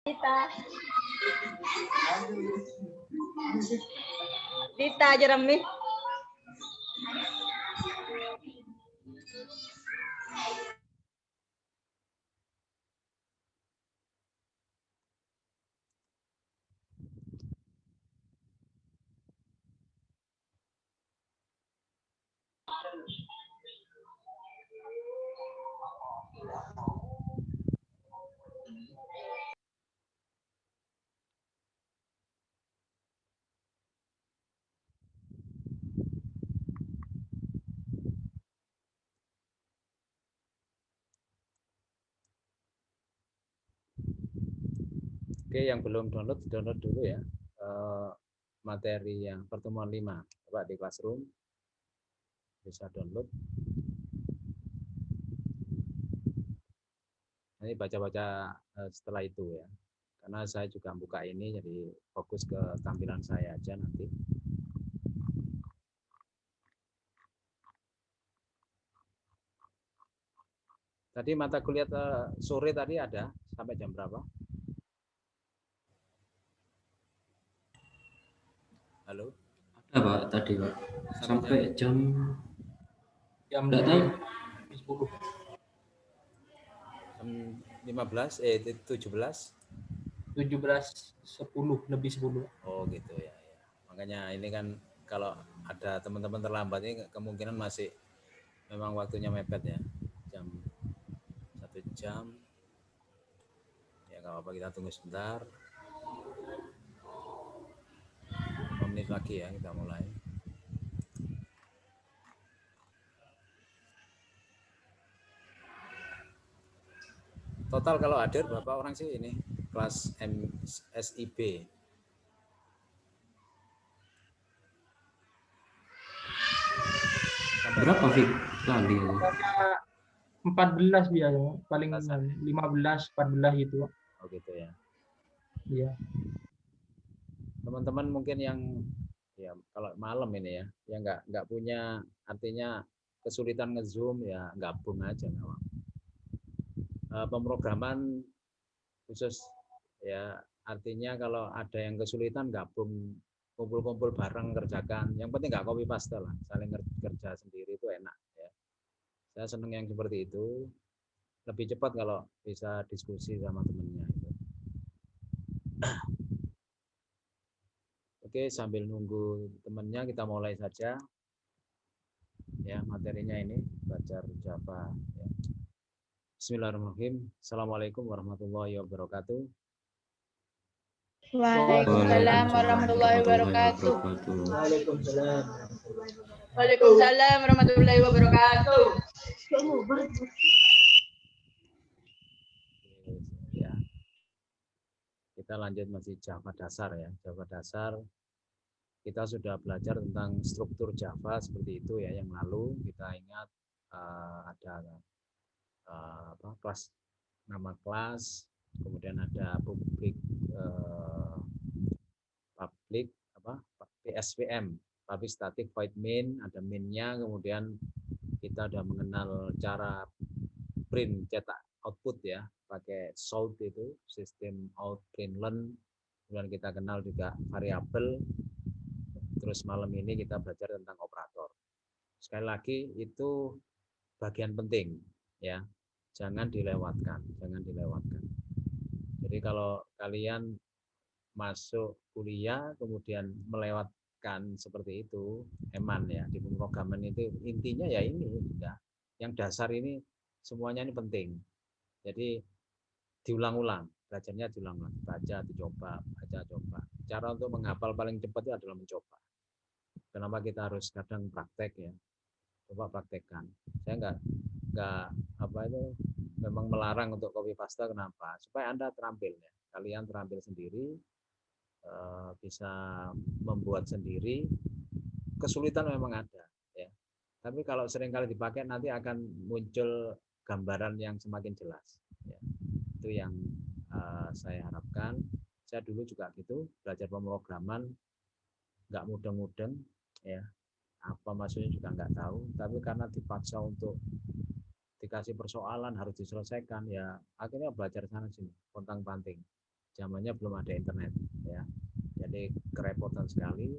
Dita Jeremy. Oke, yang belum download dulu ya materi yang pertemuan 5. Coba di Classroom bisa download. Nanti baca-baca setelah itu ya. Karena saya juga buka ini, jadi fokus ke tampilan saya aja nanti. Tadi mata kuliah sore tadi ada sampai jam berapa? Halo? Ada Pak tadi Pak. Sampai jam enggak tahu 10. Jam 17. 17.10 lebih 10. Oh gitu ya. Makanya ini kan kalau ada teman-teman terlambat ini kemungkinan masih memang waktunya mepet ya. Jam 1 jam. Ya nggak apa-apa, kita tunggu sebentar. 5 menit lagi ya kita mulai. Total kalau hadir berapa orang sih ini kelas SIB? berapa Fik? Lali. 14 biasanya, paling 15, 14 gitu. Oh gitu ya. Iya. Teman-teman mungkin yang ya kalau malam ini ya, yang nggak punya, artinya kesulitan nge-zoom ya gabung aja nggak apa-apa. Pemrograman khusus ya, artinya kalau ada yang kesulitan gabung, kumpul-kumpul bareng kerjakan. Yang penting nggak copy paste lah, saling kerja sendiri itu enak ya. Saya seneng yang seperti itu. Lebih cepat kalau bisa diskusi sama temennya itu. Oke, sambil nunggu temennya kita mulai saja ya materinya ini, belajar Java ya. Bismillahirrahmanirrahim. Assalamualaikum warahmatullahi wabarakatuh. Waalaikumsalam warahmatullahi wabarakatuh. Waalaikumsalam. Waalaikumsalam warahmatullahi wabarakatuh. Ya. Kita lanjut masih Java dasar ya. Java dasar kita sudah belajar tentang struktur Java seperti itu ya. Yang lalu kita ingat ada kelas, nama kelas, kemudian ada public PSVM, public static void main, ada mainnya, kemudian kita sudah mengenal cara print, cetak output ya, pakai sort itu, sistem out print learn, kemudian kita kenal juga variabel. Terus malam ini kita belajar tentang operator. Sekali lagi itu bagian penting ya. Jangan dilewatkan, jangan dilewatkan. Jadi kalau kalian masuk kuliah kemudian melewatkan seperti itu, eman ya. Di pemrograman itu intinya ya ini sudah. Yang dasar ini semuanya ini penting. Jadi diulang-ulang, belajarnya diulang-ulang, baca, dicoba, baca, coba. Cara untuk menghafal paling cepat itu adalah mencoba. Kenapa kita harus kadang praktek ya? Coba praktekkan. Saya nggak apa itu memang melarang untuk copy paste. Kenapa? Supaya Anda terampil ya. Kalian terampil sendiri, bisa membuat sendiri. Kesulitan memang ada ya. Tapi kalau sering kali dipakai nanti akan muncul gambaran yang semakin jelas. Ya. Itu yang saya harapkan. Saya dulu juga gitu, belajar pemrograman nggak mudeng-mudeng ya. Apa maksudnya juga nggak tahu, tapi karena dipaksa untuk dikasih persoalan harus diselesaikan ya, akhirnya belajar sana sini, pontang-panting. zamannya belum ada internet ya. Jadi kerepotan sekali,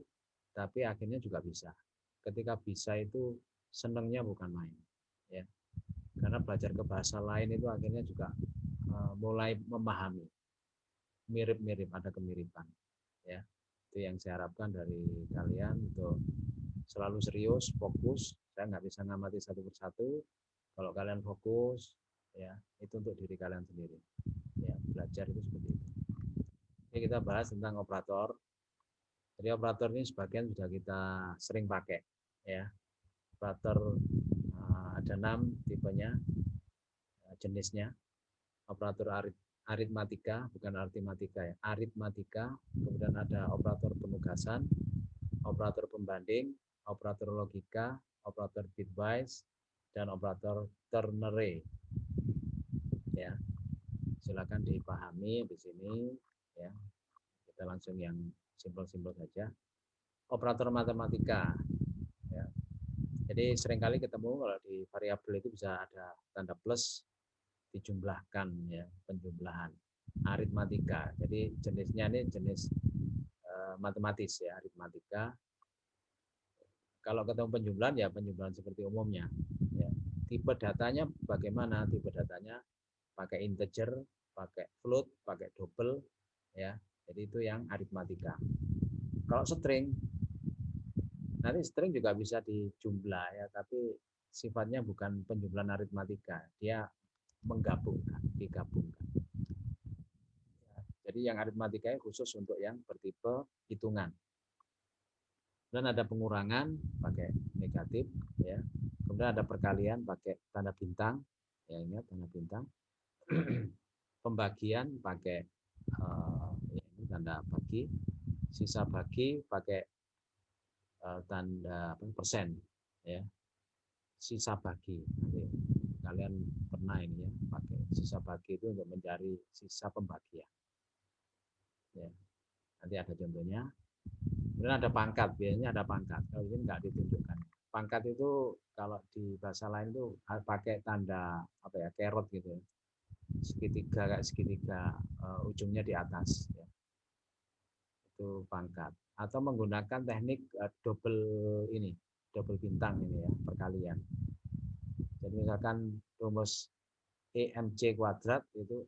tapi akhirnya juga bisa. Ketika bisa itu senangnya bukan main ya. Karena belajar ke bahasa lain itu akhirnya juga mulai memahami. Mirip-mirip, ada kemiripan ya. Itu yang saya harapkan dari kalian untuk selalu serius, fokus. Saya nggak bisa ngamati satu persatu. Kalau kalian fokus, ya itu untuk diri kalian sendiri. Ya, belajar itu seperti itu. Oke, kita bahas tentang operator. Jadi operator ini sebagian sudah kita sering pakai, ya. Operator ada 6 tipenya, jenisnya. Operator aritmatika, bukan aritmatika ya, aritmatika. Kemudian ada operator penugasan, operator pembanding, operator logika, operator bitwise, dan operator ternary. Ya, silakan dipahami di sini. Ya, kita langsung yang simpel-simpel saja. Operator matematika. Ya. Jadi seringkali ketemu kalau di variabel itu bisa ada tanda plus dijumlahkan ya, penjumlahan. Aritmatika. Jadi jenisnya ini jenis matematis ya, aritmatika. Kalau ketemu penjumlahan ya penjumlahan seperti umumnya. Ya. Tipe datanya bagaimana? Tipe datanya pakai integer, pakai float, pakai double, ya. Jadi itu yang aritmatika. Kalau string, nanti string juga bisa dijumlah ya, tapi sifatnya bukan penjumlahan aritmatika, dia menggabungkan, digabungkan. Jadi yang aritmatika khusus untuk yang bertipe hitungan. Dan ada pengurangan pakai negatif, ya. Kemudian ada perkalian pakai tanda bintang, ya ingat tanda bintang. Pembagian pakai tanda bagi, sisa bagi pakai tanda persen, ya. Sisa bagi. Nanti kalian pernah ini ya pakai sisa bagi itu untuk mencari sisa pembagian. Ya. Nanti ada contohnya. Kemudian ada pangkat, biasanya ada pangkat. Kalau ini nggak ditunjukkan. Pangkat itu kalau di bahasa lain itu pakai tanda apa ya, carrot gitu ya. Segitiga kayak segitiga ujungnya di atas ya. Itu pangkat. Atau menggunakan teknik double bintang ini ya, perkalian. Jadi misalkan rumus EMC kuadrat itu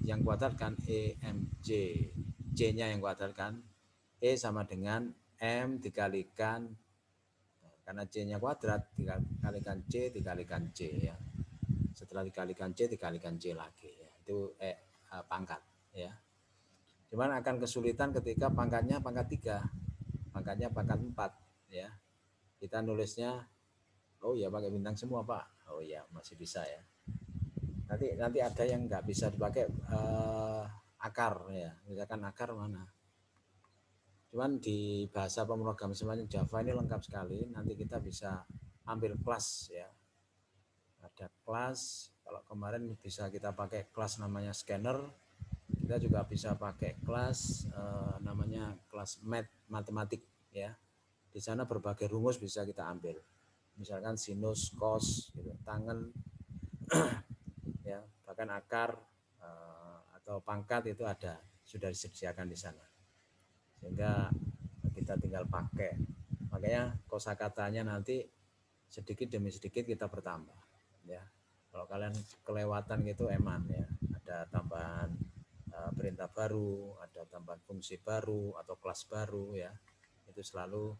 yang kuadrat kan EMC, C-nya yang kuadrat kan, E sama dengan M dikalikan, karena C-nya kuadrat, dikalikan C dikalikan C ya. Setelah dikalikan C dikalikan C lagi ya. Itu pangkat ya. Cuman akan kesulitan ketika pangkatnya pangkat 3, pangkatnya pangkat 4 ya. Kita nulisnya oh ya pakai bintang semua Pak. Oh ya masih bisa ya. Nanti ada yang nggak bisa dipakai akar ya. Misalkan akar mana? Cuman di bahasa pemrograman semacam Java ini lengkap sekali. Nanti kita bisa ambil kelas ya. Ada kelas. Kalau kemarin bisa kita pakai kelas namanya scanner. Kita juga bisa pakai kelas namanya kelas matematik ya. Di sana berbagai rumus bisa kita ambil. Misalkan sinus, cos, gitu, tangen, ya, bahkan akar atau pangkat itu ada, sudah disediakan di sana. Sehingga kita tinggal pakai. Makanya kosakatanya nanti sedikit demi sedikit kita bertambah. Ya, kalau kalian kelewatan gitu eman ya, ada tambahan perintah baru, ada tambahan fungsi baru atau kelas baru ya, itu selalu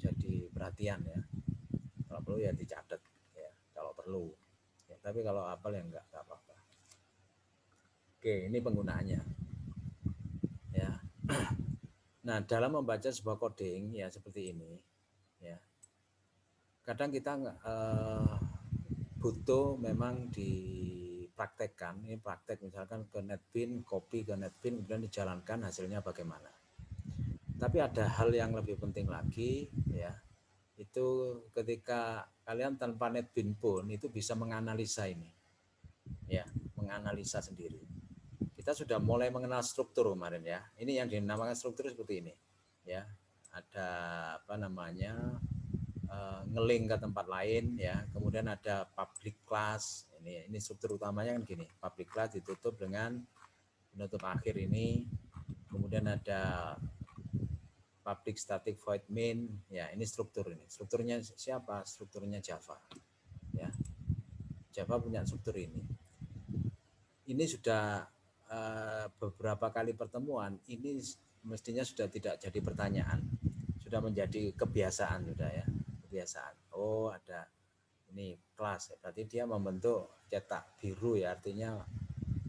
jadi perhatian ya. Kalau perlu ya dicatat ya, kalau perlu. Ya, tapi kalau hafal ya enggak apa-apa. Oke, ini penggunaannya. Ya. Nah, dalam membaca sebuah coding ya seperti ini, ya. Kadang kita butuh memang dipraktekkan. Ini praktek misalkan ke NetBeans, copy ke NetBeans, kemudian dijalankan hasilnya bagaimana. Tapi ada hal yang lebih penting lagi, ya. Itu ketika kalian tanpa NetBeans pun itu bisa menganalisa ini, ya, menganalisa sendiri. Kita sudah mulai mengenal struktur kemarin ya. Ini yang dinamakan struktur seperti ini, ya. Ada apa namanya ngelink ke tempat lain ya. Kemudian ada public class Ini struktur utamanya kan gini, public class ditutup dengan penutup akhir ini, kemudian ada public static void main, ya ini struktur ini. Strukturnya siapa? Strukturnya Java. Ya, Java punya struktur ini. Ini sudah beberapa kali pertemuan, ini mestinya sudah tidak jadi pertanyaan, sudah menjadi kebiasaan sudah ya, kebiasaan. Oh ada ini kelas, berarti dia membentuk cetak biru ya, artinya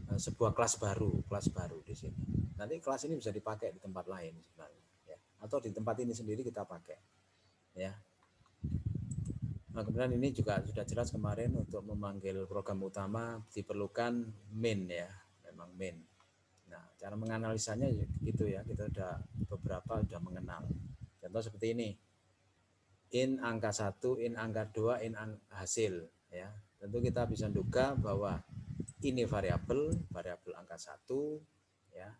sebuah kelas baru di sini. Nanti kelas ini bisa dipakai di tempat lain sebenarnya, ya. Atau di tempat ini sendiri kita pakai, ya. Nah, kemudian ini juga sudah jelas kemarin untuk memanggil program utama diperlukan main ya, memang main. Nah, cara menganalisanya gitu ya, kita sudah beberapa sudah mengenal. Contoh seperti ini. In angka 1, in angka 2, in hasil ya. Tentu kita bisa duga bahwa ini variabel angka 1 ya,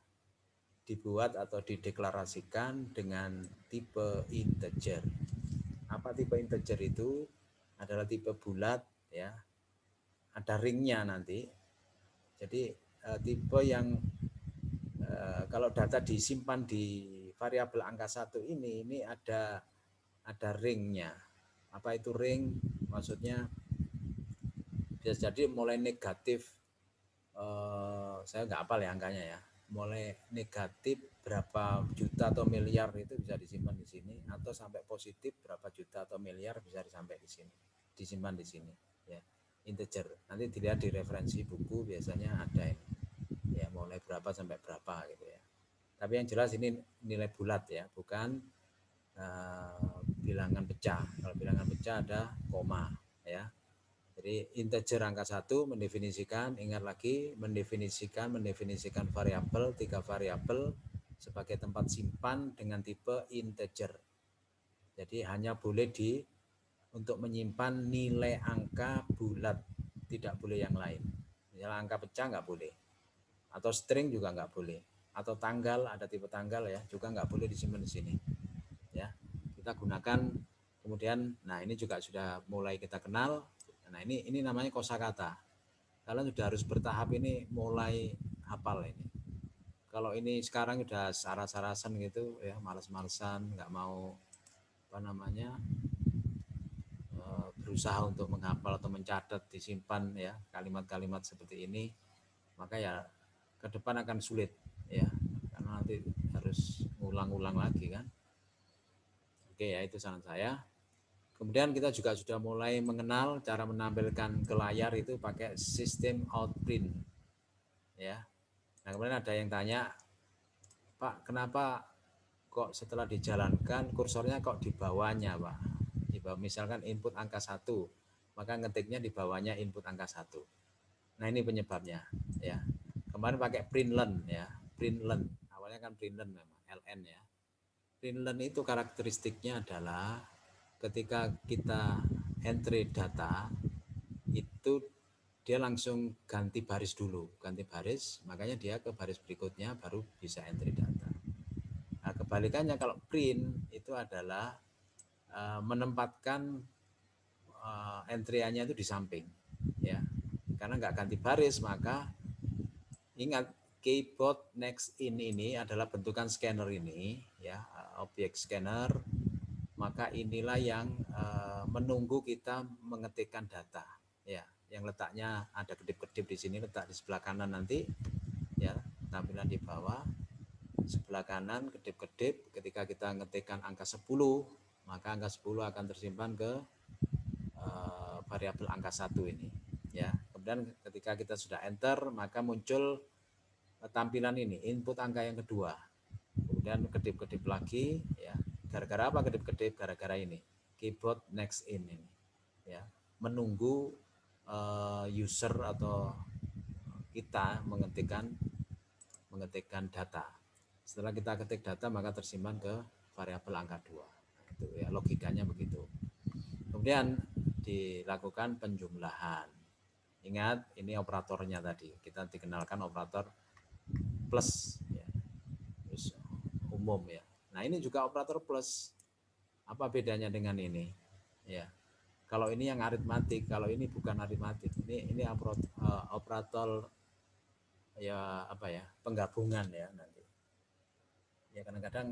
dibuat atau dideklarasikan dengan tipe integer. Apa tipe integer itu? Adalah tipe bulat ya. Ada ringnya nanti. Jadi tipe yang kalau data disimpan di variabel angka 1 ini ada ringnya. Apa itu ring? Maksudnya bisa jadi mulai negatif, saya nggak hafal ya angkanya ya, mulai negatif berapa juta atau miliar itu bisa disimpan di sini, atau sampai positif berapa juta atau miliar bisa disampai di sini, disimpan di sini ya, integer. Nanti dilihat di referensi buku biasanya ada ini ya, mulai berapa sampai berapa gitu ya. Tapi yang jelas ini nilai bulat ya, bukan bilangan pecah. Kalau bilangan pecah ada koma ya. Jadi integer angka 1 mendefinisikan, ingat lagi, mendefinisikan variabel, 3 variabel sebagai tempat simpan dengan tipe integer. Jadi hanya boleh untuk menyimpan nilai angka bulat, tidak boleh yang lain. Misalnya angka pecah nggak boleh, atau string juga nggak boleh, atau tanggal, ada tipe tanggal ya, juga nggak boleh disimpan di sini. Ya, kita gunakan kemudian. Nah ini juga sudah mulai kita kenal. Nah ini namanya kosakata. Kalian sudah harus bertahap ini mulai hafal ini. Kalau ini sekarang sudah saras-sarasan gitu ya, males-malesan, nggak mau berusaha untuk menghafal atau mencatat, disimpan ya kalimat-kalimat seperti ini, maka ya ke depan akan sulit ya, karena nanti harus ngulang-ulang lagi kan. Oke ya, itu saran saya. Kemudian kita juga sudah mulai mengenal cara menampilkan ke layar itu pakai sistem outprint ya. Nah kemudian ada yang tanya, Pak kenapa kok setelah dijalankan kursornya kok di bawahnya Pak? Di bawah, misalkan input angka 1, maka ngetiknya di bawahnya input angka 1. Nah ini penyebabnya ya. Kemarin pakai println ya, println. Awalnya kan println memang, ln ya. Println itu karakteristiknya adalah ketika kita entry data itu dia langsung ganti baris dulu, ganti baris, makanya dia ke baris berikutnya baru bisa entry data. Nah, kebalikannya kalau print itu adalah menempatkan entry-nya itu di samping, ya, karena nggak ganti baris maka ingat keyboard next in ini adalah bentukan scanner ini, ya, objek scanner. Maka inilah yang menunggu kita mengetikkan data ya, yang letaknya ada kedip-kedip di sini, letak di sebelah kanan nanti ya, tampilan di bawah sebelah kanan kedip-kedip. Ketika kita ngetikkan angka 10, maka angka 10 akan tersimpan ke variabel angka 1 ini ya. Kemudian ketika kita sudah enter maka muncul tampilan ini, input angka yang kedua, kemudian kedip-kedip lagi ya. Gara-gara apa kedip-kedip? Gara-gara ini keyboard next in ini ya, menunggu user atau kita mengetikkan data. Setelah kita ketik data maka tersimpan ke variabel angka 2. Nah, itu ya logikanya begitu. Kemudian dilakukan penjumlahan. Ingat ini operatornya tadi, kita dikenalkan operator plus ya, terus umum ya. Nah ini juga operator plus. Apa bedanya dengan ini? Ya, Kalau ini yang aritmatik, kalau ini bukan aritmatik. Ini operator ya apa ya, penggabungan ya nanti. Ya kadang-kadang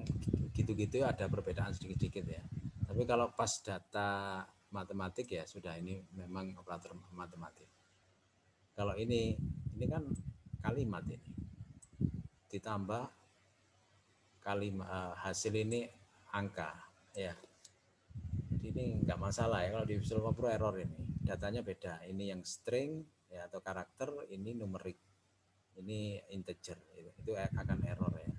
gitu-gitu ada perbedaan sedikit-sedikit ya. Tapi kalau pas data matematik ya sudah, ini memang operator matematik. Kalau ini kan kalimat ini ditambah kalimat, hasil ini angka ya. Jadi ini enggak masalah ya kalau di Visual Computer Pro error ini. Datanya beda. Ini yang string ya atau karakter, ini numerik. Ini integer, itu akan error ya.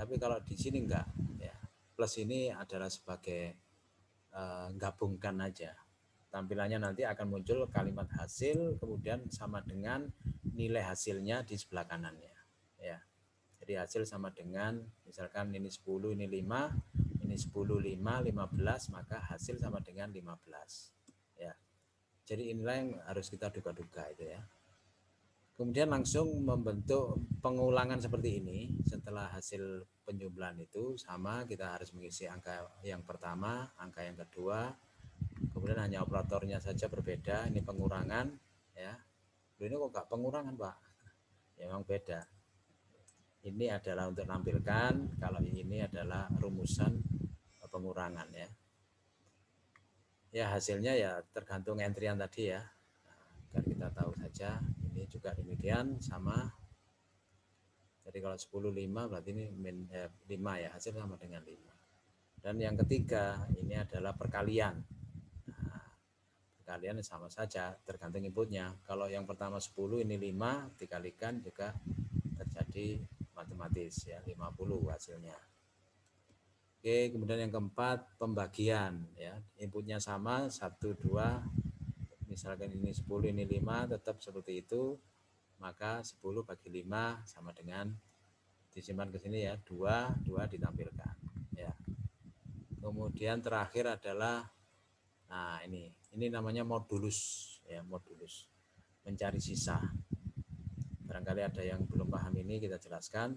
Tapi kalau di sini enggak ya. Plus ini adalah sebagai gabungkan aja. Tampilannya nanti akan muncul kalimat hasil kemudian sama dengan nilai hasilnya di sebelah kanannya ya. Jadi hasil sama dengan misalkan ini 10, ini 5, ini 10, 5, 15, maka hasil sama dengan 15 ya. Jadi inilah yang harus kita duga-duga itu ya. Kemudian langsung membentuk pengulangan seperti ini. Setelah hasil penjumlahan itu sama, kita harus mengisi angka yang pertama, angka yang kedua, kemudian hanya operatornya saja berbeda. Ini pengurangan ya. Ini kok enggak pengurangan, Pak? Ya, memang beda. Ini adalah untuk menampilkan, kalau ini adalah rumusan pengurangan ya. Ya hasilnya ya tergantung entrian tadi ya. Agar kita tahu saja, ini juga demikian sama. Jadi kalau 10, 5 berarti ini 5 ya, hasil sama dengan 5. Dan yang ketiga ini adalah perkalian. Nah, perkalian sama saja tergantung inputnya. Kalau yang pertama 10, ini 5 dikalikan juga terjadi matematis ya, 50 hasilnya. Oke, kemudian yang keempat pembagian ya, inputnya sama 1, 2, misalkan ini 10, ini 5, tetap seperti itu, maka 10 bagi 5 sama dengan, disimpan ke sini ya, 2 ditampilkan ya. Kemudian terakhir adalah, nah ini namanya modulus ya, modulus mencari sisa. Barangkali ada yang belum paham ini, kita jelaskan.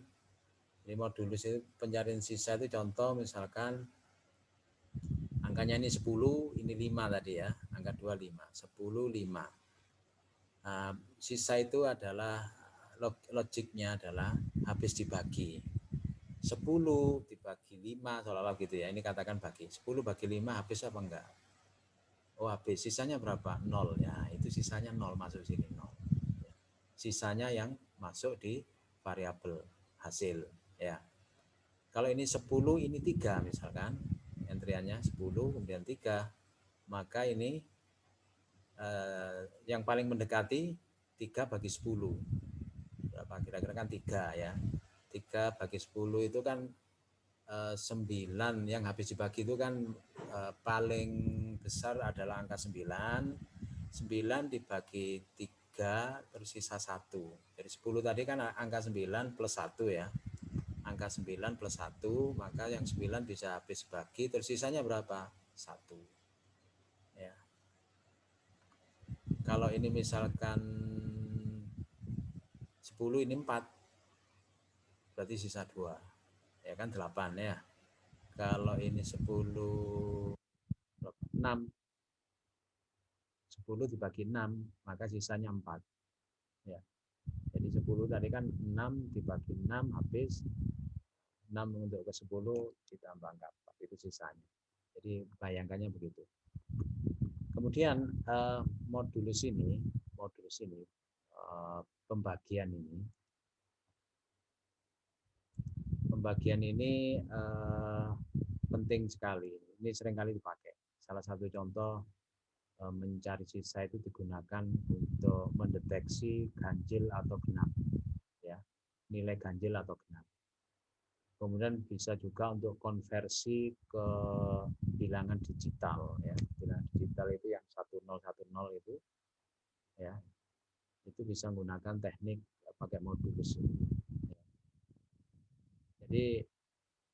Ini modulus itu pencarian sisa itu contoh misalkan angkanya ini 10, ini 5 tadi ya, angka 25, 10, 5. Nah, sisa itu adalah logiknya adalah habis dibagi. 10 dibagi 5 seolah-olah gitu ya. Ini katakan bagi. 10 bagi 5 habis apa enggak? Oh, habis. Sisanya berapa? 0 ya. Itu sisanya 0 masuk sini 0. Sisanya yang masuk di variabel hasil ya. Kalau ini 10, ini 3 misalkan, entriannya 10 kemudian 3, maka ini yang paling mendekati 3 bagi 10. Berapa kira-kira kan 3 ya. 3 bagi 10 itu kan 9, yang habis dibagi itu kan paling besar adalah angka 9. 9 dibagi 3 terus sisa 1. Jadi 10 tadi kan angka 9 plus 1 ya. Angka 9 plus 1, maka yang 9 bisa habis bagi, terus sisanya berapa? 1. Ya. Kalau ini misalkan 10, ini 4, berarti sisa 2. Ya kan 8 ya. Kalau ini 10, 6. 10 dibagi 6, maka sisanya 4. Ya. Jadi 10 tadi kan 6 dibagi 6 habis, 6 untuk ke 10 ditambah angka 4, itu sisanya. Jadi bayangkannya begitu. Kemudian modulus ini pembagian ini penting sekali. Ini seringkali dipakai. Salah satu contoh mencari sisa itu digunakan untuk mendeteksi ganjil atau genap, ya, nilai ganjil atau genap. Kemudian bisa juga untuk konversi ke bilangan digital, ya, bilangan digital itu yang 1010 itu, ya, itu bisa menggunakan teknik pakai modulus. Jadi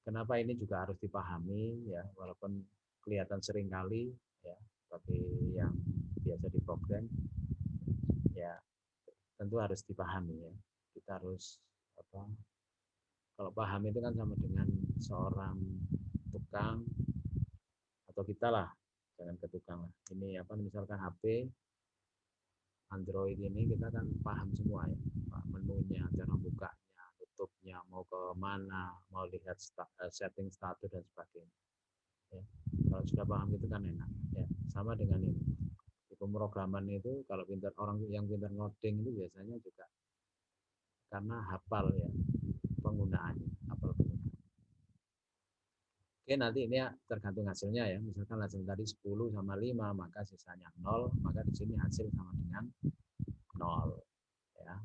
kenapa ini juga harus dipahami ya, walaupun kelihatan sering kali ya bagi yang biasa diprogram ya, tentu harus dipahami ya. Kita harus kalau paham itu kan sama dengan seorang tukang atau kita lah jangan ke tukang lah. Ini apa misalkan HP Android ini kita kan paham semua ya, menunya, cara bukanya, tutupnya, mau ke mana, mau lihat setting status dan sebagainya. Ya. Kalau sudah paham itu kan enak. Ya. Sama dengan ini. Di pemrograman itu kalau pintar orang yang pintar ngoding itu biasanya juga karena hafal ya penggunaannya, hafal penggunaan. Oke, nanti ini ya tergantung hasilnya ya. Misalkan hasil tadi 10 sama 5, maka sisanya 0, maka di sini hasil sama dengan 0 ya.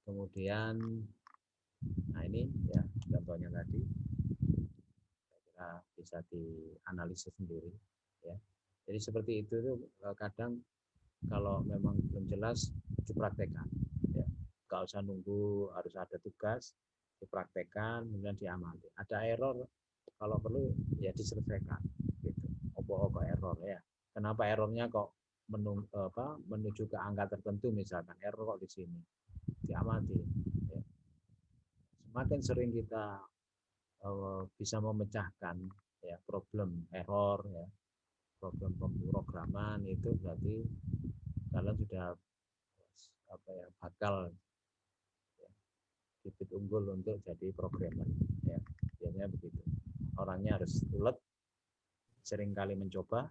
Kemudian nah ini ya contohnya tadi saya kira bisa dianalisis sendiri ya. Jadi seperti itu tuh kadang kalau memang belum jelas dipraktekkan ya. Nggak usah nunggu harus ada tugas, dipraktekkan kemudian diamati. Ada error kalau perlu ya diselesaikan gitu. Kok error ya. Kenapa errornya kok menuju ke angka tertentu misalkan error kok di sini. Diamati ya. Semakin sering kita bisa memecahkan ya problem error ya, problem pemrograman itu berarti kalian sudah bakal ya, bibit unggul untuk jadi programmer ya. Biasanya begitu. Orangnya harus ulet, sering kali mencoba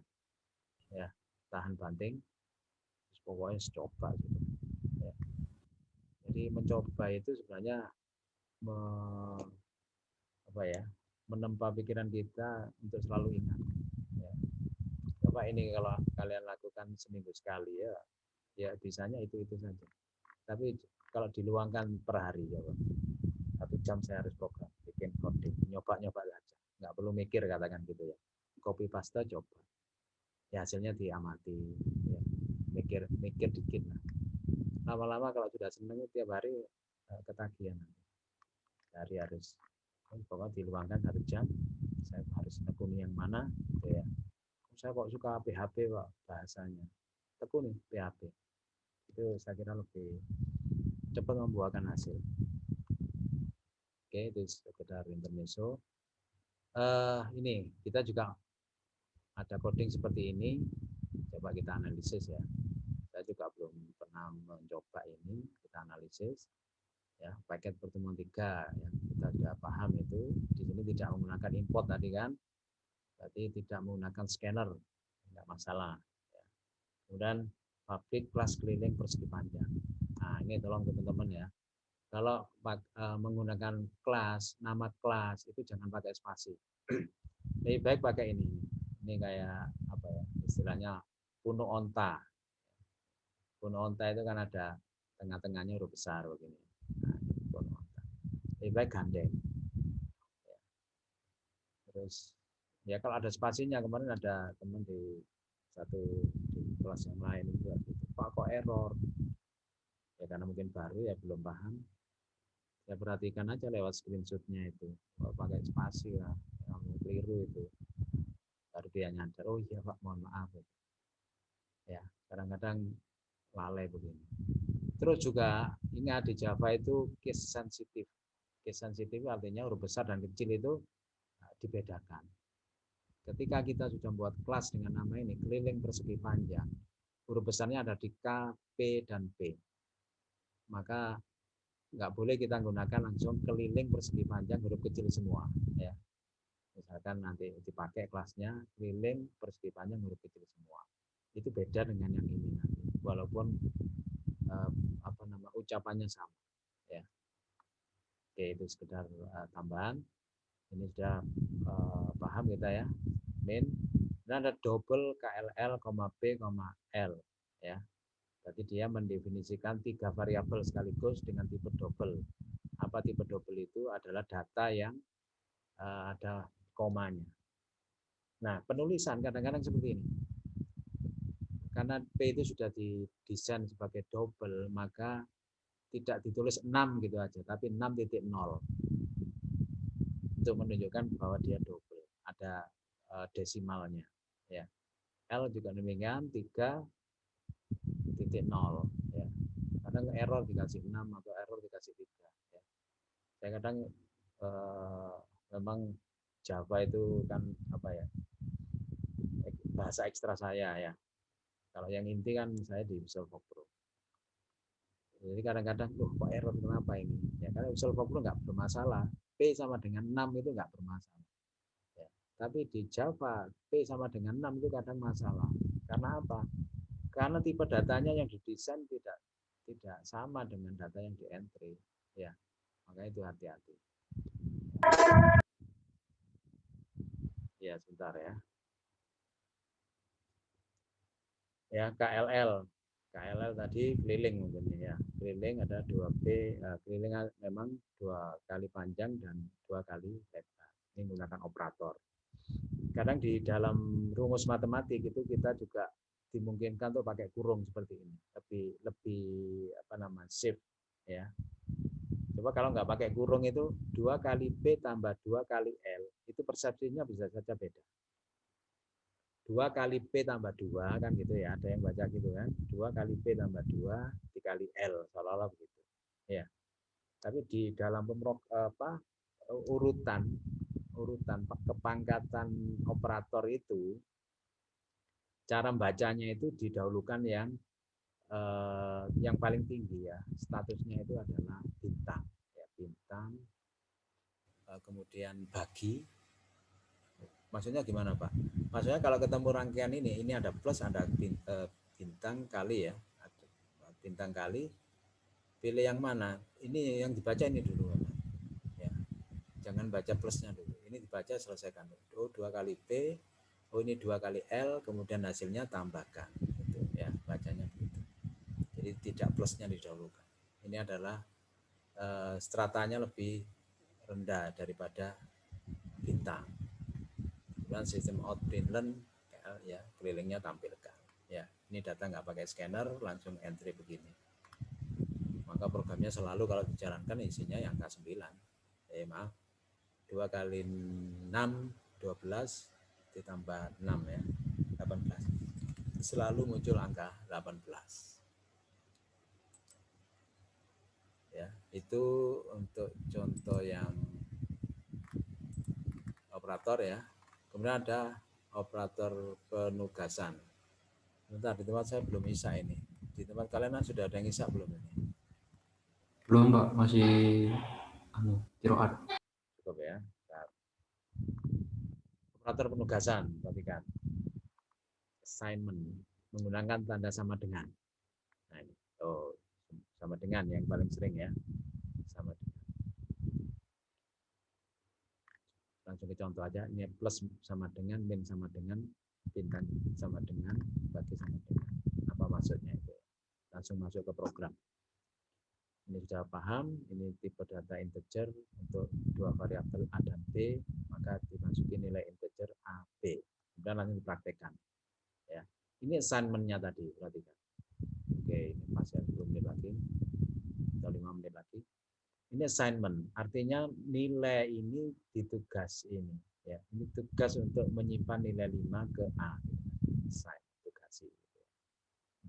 ya, tahan banting, terus pokoknya coba gitu ya. Jadi mencoba itu sebenarnya menempa pikiran kita untuk selalu ingat ya. Coba ini kalau kalian lakukan seminggu sekali ya, ya bisanya itu saja. Tapi kalau diluangkan per hari coba 1 jam saya harus program, bikin coding, nyoba saja, nggak perlu mikir katakan gitu ya. Copy paste coba, ya hasilnya diamati, ya. mikir dikit lah. Lama-lama kalau sudah seneng tiap hari ketagihan. Hari harus pokoknya diluangkan 1 jam, saya harus tekuni yang mana, gitu ya. Saya kok suka PHP Pak bahasanya, tekuni PHP. Itu saya kira lebih cepat membuahkan hasil. Oke, itu sekedar intermezzo. Ini kita juga ada coding seperti ini, coba kita analisis ya. Saya juga belum pernah mencoba ini, kita analisis. Ya, paket pertemuan 3 yang kita sudah paham itu di sini tidak menggunakan import tadi kan, berarti tidak menggunakan scanner, tidak masalah. Ya. Kemudian public kelas keliling persegi panjang. Nah ini tolong teman-teman ya, kalau menggunakan kelas, nama kelas itu jangan pakai spasi. Lebih baik pakai ini. Ini kayak apa ya? Istilahnya puno onta. Puno onta itu kan ada tengah-tengahnya huruf besar begini. Nah, puno onta. Lebih baik gandeng. Ya. Terus ya kalau ada spasinya, kemarin ada teman di kelas yang lain itu Pak kok error. Ya karena mungkin baru ya belum paham. Ya perhatikan aja lewat screenshotnya itu, kalau pakai spasi lah, yang keliru itu, baru dia nyadar, oh iya Pak, mohon maaf. Ya, kadang-kadang lalai begini. Terus juga ingat di Java itu case sensitif. Case sensitif artinya huruf besar dan kecil itu dibedakan. Ketika kita sudah membuat kelas dengan nama ini, keliling persegi panjang, huruf besarnya ada di K, P, dan P. Maka nggak boleh kita gunakan langsung keliling persegi panjang huruf kecil semua ya. Misalkan nanti dipakai kelasnya keliling persegi panjang huruf kecil semua, itu beda dengan yang ini nanti walaupun ucapannya sama ya. Oke, itu sekedar tambahan. Ini sudah paham kita ya. Main dan ada double KLL, B, L ya. Berarti dia mendefinisikan 3 variabel sekaligus dengan tipe double. Apa tipe double itu? Adalah data yang ada komanya. Nah, penulisan kadang-kadang seperti ini. Karena P itu sudah didesain sebagai double, maka tidak ditulis 6 gitu aja, tapi 6.0 untuk menunjukkan bahwa dia double. Ada desimalnya. Ya. L juga demikian 3.0 ya. Kadang error dikasih 6 atau error dikasih 3 ya. Saya kadang memang Java itu kan apa ya, bahasa ekstra saya ya. Kalau yang inti kan saya di Visual Folk Pro. Jadi kadang-kadang, loh kok error kenapa ini? Ya karena Visual Folk Pro nggak bermasalah. P sama dengan 6 itu nggak bermasalah. Ya. Tapi di Java, P sama dengan 6 itu kadang masalah. Karena apa? Karena tipe datanya yang didesain tidak sama dengan data yang di entry. Ya, makanya itu hati-hati. Ya, sebentar ya. Ya, KLL. KLL tadi keliling mungkin ya. Keliling ada 2P, keliling memang 2 kali panjang dan 2 kali lebar. Ini menggunakan operator. Kadang di dalam rumus matematik itu kita juga dimungkinkan untuk pakai kurung seperti ini. Lebih apa namanya? Safe ya. Coba kalau nggak pakai kurung itu 2 kali P tambah 2 kali L, itu persepsinya bisa saja beda. 2 kali P tambah 2 kan gitu ya, ada yang baca gitu kan. 2 kali P tambah 2 dikali L, seolah-olah begitu. Ya. Tapi di dalam urutan kepangkatan operator itu, cara bacanya itu didahulukan yang paling tinggi ya. Statusnya itu adalah bintang. Ya, bintang, kemudian bagi. Maksudnya gimana Pak? Maksudnya kalau ketemu rangkaian ini ada plus, ada bintang kali ya, bintang kali, pilih yang mana? Ini yang dibaca ini dulu, ya. Jangan baca plusnya dulu. Ini dibaca, selesaikan. Oh 2 kali P, oh ini 2 kali L, kemudian hasilnya tambahkan. Gitu, ya, bacanya begitu. Jadi tidak plusnya didahulukan. Ini adalah stratanya lebih rendah daripada bintang. Kemudian sistem outprint learn ya, kelilingnya tampilkan ya. Ini data nggak pakai scanner, langsung entry begini. Maka programnya selalu kalau dijalankan isinya yang angka 9. Maaf, 2 kali 6 12 ditambah 6 ya, 18. Selalu muncul angka 18. Ya, itu untuk contoh yang operator ya. Kemudian ada operator penugasan. Bentar, di tempat saya belum isa ini. Di tempat kalian sudah ada yang isa belum ini? Belum Pak, masih kiroat. Cukup ya. Bentar. Operator penugasan, perhatikan. Assignment menggunakan tanda sama dengan. Nah ini, sama dengan yang paling sering ya. Sama dengan. Langsung ke contoh aja. Ini plus sama dengan, min sama dengan, bintang sama dengan, bagi sama dengan. Apa maksudnya itu? Langsung masuk ke program. Ini sudah paham, ini tipe data integer untuk 2 variabel A dan B, maka dimasuki nilai integer A, B. Kemudian langsung dipraktekkan. Ya. Ini assignment-nya tadi, perhatikan. Oke, ini masih 10 menit lagi, atau 5 menit lagi. Ini assignment, artinya nilai ini ditugas ini. Ya. Ini tugas untuk menyimpan nilai 5 ke A. Assign, tugasi.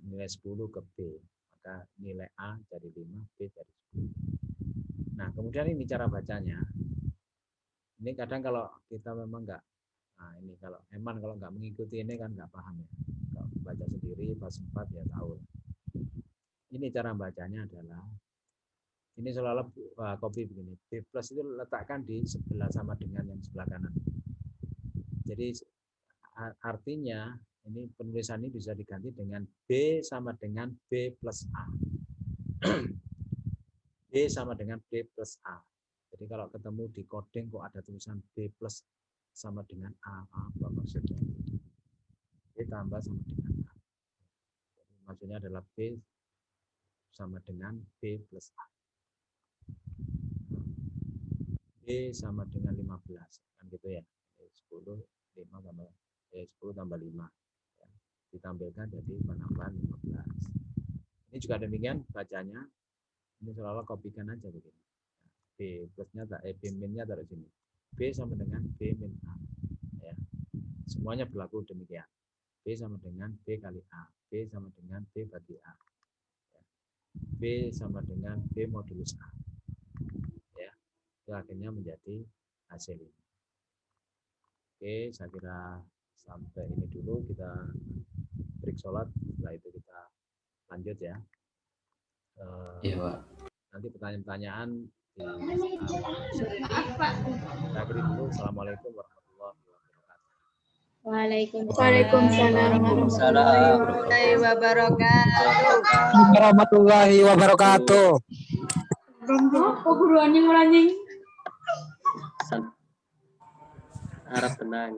Nilai 10 ke B. Maka nilai A jadi 5, B jadi 10. Nah, kemudian ini cara bacanya. Ini kadang kalau kita memang enggak, nah ini kalau nggak mengikuti ini kan nggak paham ya. Kalau baca sendiri pas 4 ya tahu. Ini cara bacanya adalah, ini seolah-olah copy begini. B plus itu letakkan di sebelah sama dengan yang sebelah kanan. Jadi artinya ini penulisan ini bisa diganti dengan B sama dengan B plus A. B sama dengan B plus A. Jadi kalau ketemu di coding kok ada tulisan B plus sama dengan A, apa maksudnya? B tambah sama dengan A. Jadi maksudnya adalah B sama dengan B plus A. B sama dengan 15, kan gitu ya. 10, 5 tambah 10 tambah 5. Ya. Ditampilkan jadi penambahan 15. Ini juga demikian bacanya. Ini seolah-olah kopikan aja begini. B plusnya B minnya taruh sini. B sama dengan B min A. Ya. Semuanya berlaku demikian. B sama dengan B kali A. B sama dengan B bagi A. Ya. B sama dengan B modulus A. Ya. Itu akhirnya menjadi hasil ini. Oke, saya kira sampai ini dulu kita break sholat. Setelah itu kita lanjut ya. Iya, Pak. Nanti pertanyaan-pertanyaan di kita akhiri dulu. Assalamualaikum warahmatullahi wabarakatuh. Waalaikumsalam warahmatullahi wabarakatuh. Warahmatullahi wabarakatuh. Harap tenang.